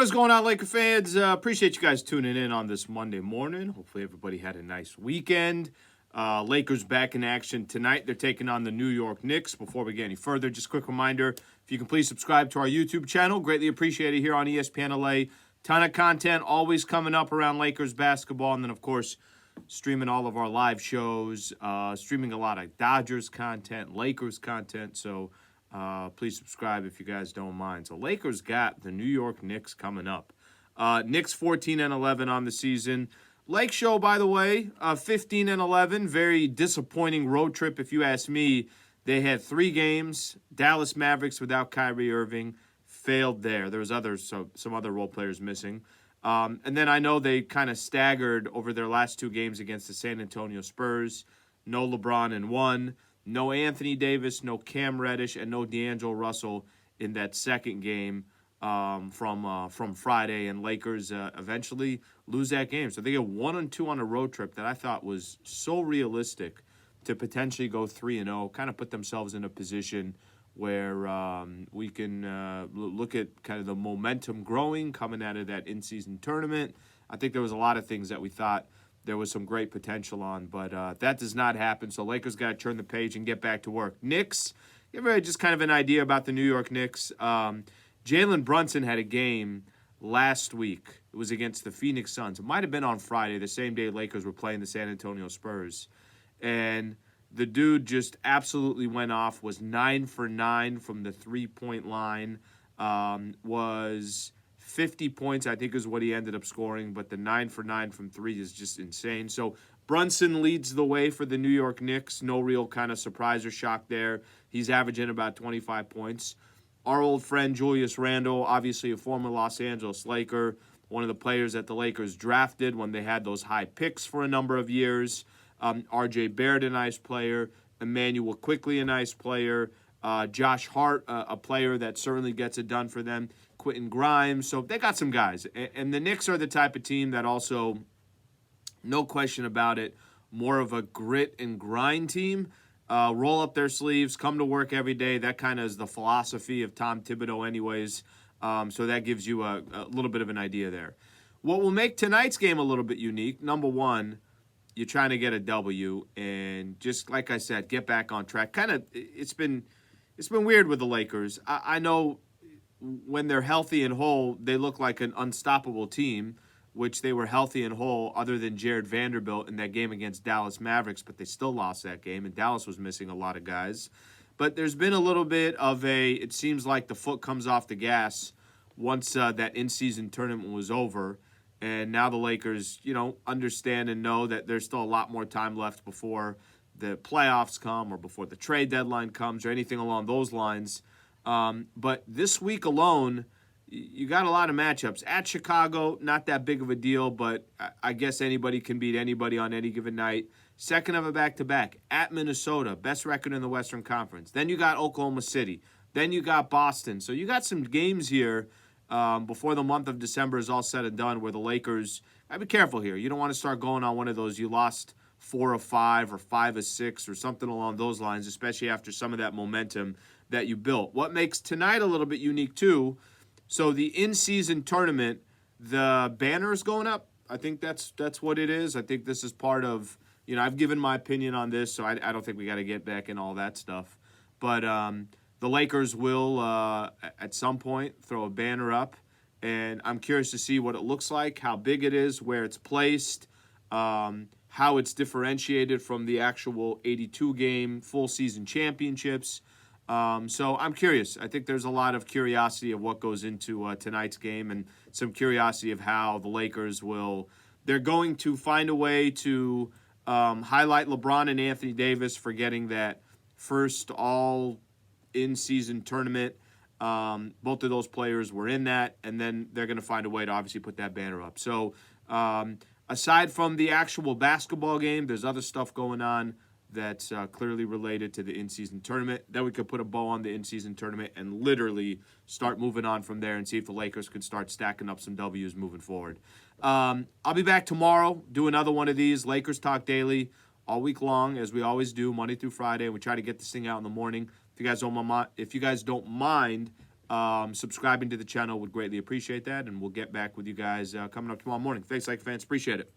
What's going on, Laker fans? Appreciate you guys tuning in on this Monday morning. Hopefully everybody had a nice weekend. Lakers back in action tonight. They're taking on the New York Knicks. Before we get any further, just a quick reminder, if you can please subscribe to our YouTube channel. Greatly appreciate it here on ESPN LA. Ton of content always coming up around Lakers basketball. And then, of course, streaming all of our live shows, streaming a lot of Dodgers content, Lakers content. So please subscribe if you guys don't mind. So Lakers got the New York Knicks coming up. Knicks 14-11 on the season. Lake Show, by the way, 15-11. Very disappointing road trip, if you ask me. They had 3 games. Dallas Mavericks without Kyrie Irving failed there. There was some other role players missing. And then I know they kind of staggered over their last 2 games against the San Antonio Spurs. No LeBron in one. No Anthony Davis, no Cam Reddish, and no D'Angelo Russell in that second game from Friday. And Lakers eventually lose that game. So they get 1-2 on a road trip that I thought was so realistic to potentially go 3-0, kind of put themselves in a position where we can look at kind of the momentum growing coming out of that in-season tournament. I think there was a lot of things that we thought there was some great potential on, but that does not happen. So Lakers got to turn the page and get back to work. Knicks, give everybody just kind of an idea about the New York Knicks. Jalen Brunson had a game last week. It was against the Phoenix Suns. It might have been on Friday, the same day Lakers were playing the San Antonio Spurs. And the dude just absolutely went off, was 9 for 9 from the three-point line, was 50 points, I think, is what he ended up scoring, but the 9 for 9 from 3 is just insane. So Brunson leads the way for the New York Knicks. No real kind of surprise or shock there. He's averaging about 25 points. Our old friend Julius Randle, obviously a former Los Angeles Laker, one of the players that the Lakers drafted when they had those high picks for a number of years. R.J. Barrett, a nice player. Emmanuel Quickley, a nice player. Josh Hart, a player that certainly gets it done for them. Quentin Grimes. So they got some guys. And the Knicks are the type of team that also, no question about it, more of a grit and grind team. Roll up their sleeves, come to work every day. That kind of is the philosophy of Tom Thibodeau anyways. So that gives you a little bit of an idea there. What will make tonight's game a little bit unique, number one, you're trying to get a W, and just like I said, get back on track. Kind of, it's been weird with the Lakers. I know when they're healthy and whole, they look like an unstoppable team, which they were healthy and whole other than Jared Vanderbilt in that game against Dallas Mavericks, but they still lost that game, and Dallas was missing a lot of guys. But there's been a little bit of it seems like the foot comes off the gas once that in-season tournament was over. And now the Lakers, understand and know that there's still a lot more time left before the playoffs come or before the trade deadline comes or anything along those lines. But this week alone, you got a lot of matchups. At Chicago, not that big of a deal, but I guess anybody can beat anybody on any given night. Second of a back-to-back. At Minnesota, best record in the Western Conference. Then you got Oklahoma City. Then you got Boston. So you got some games here before the month of December is all said and done, where the Lakers, be careful here. You don't want to start going on one of those, you lost 4 of 5 or 5 of 6 or something along those lines, especially after some of that momentum that you built. What makes tonight a little bit unique too, so the in-season tournament, the banner is going up. I think that's what it is. I think this is part of, I've given my opinion on this, so I don't think we got to get back in all that stuff. But the Lakers will, at some point, throw a banner up, and I'm curious to see what it looks like, how big it is, where it's placed, how it's differentiated from the actual 82-game full-season championships. So I'm curious. I think there's a lot of curiosity of what goes into tonight's game and some curiosity of how the Lakers they're going to find a way to highlight LeBron and Anthony Davis for getting that first all-in-season tournament. Both of those players were in that, and then they're going to find a way to obviously put that banner up. So aside from the actual basketball game, there's other stuff going on that's clearly related to the in-season tournament. Then we could put a bow on the in-season tournament and literally start moving on from there and see if the Lakers can start stacking up some W's moving forward. I'll be back tomorrow, do another one of these, Lakers Talk Daily, all week long, as we always do, Monday through Friday. We try to get this thing out in the morning. If you guys don't mind, Subscribing to the channel would greatly appreciate that, and we'll get back with you guys coming up tomorrow morning. Thanks, Laker fans. Appreciate it.